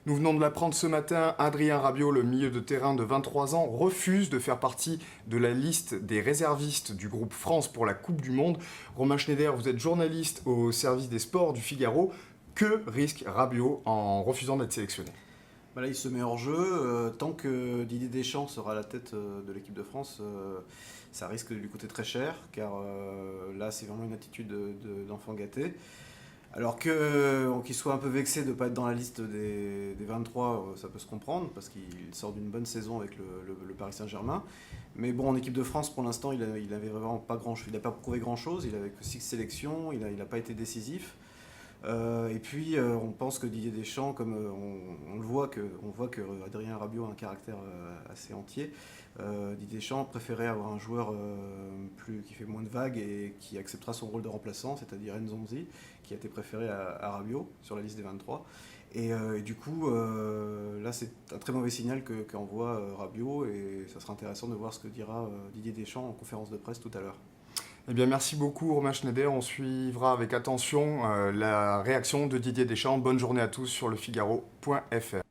Nous venons de l'apprendre ce matin, Adrien Rabiot, le milieu de terrain de 23 ans, refuse de faire partie de la liste des réservistes du groupe France pour la Coupe du Monde. Romain Schneider, vous êtes journaliste au service des sports du Figaro. Que risque Rabiot en refusant d'être sélectionné ? Là, il se met hors jeu. Tant que Didier Deschamps sera à la tête de l'équipe de France, ça risque de lui coûter très cher, car là, c'est vraiment une attitude d'enfant gâté. Alors qu'il soit un peu vexé de ne pas être dans la liste des 23, ça peut se comprendre, parce qu'il sort d'une bonne saison avec le Paris Saint-Germain. Mais bon, en équipe de France, pour l'instant, il avait vraiment pas grand-chose. Il n'a pas prouvé grand-chose, il avait que 6 sélections, il n'a pas été décisif. Et puis on pense que Didier Deschamps, comme on voit que Adrien Rabiot a un caractère assez entier, Didier Deschamps préférait avoir un joueur qui fait moins de vagues et qui acceptera son rôle de remplaçant, c'est-à-dire Nzonzi, qui a été préféré à Rabiot sur la liste des 23. Et du coup, là c'est un très mauvais signal qu'envoie Rabiot, et ça sera intéressant de voir ce que dira Didier Deschamps en conférence de presse tout à l'heure. Eh bien, merci beaucoup Romain Schneider. On suivra avec attention la réaction de Didier Deschamps. Bonne journée à tous sur lefigaro.fr.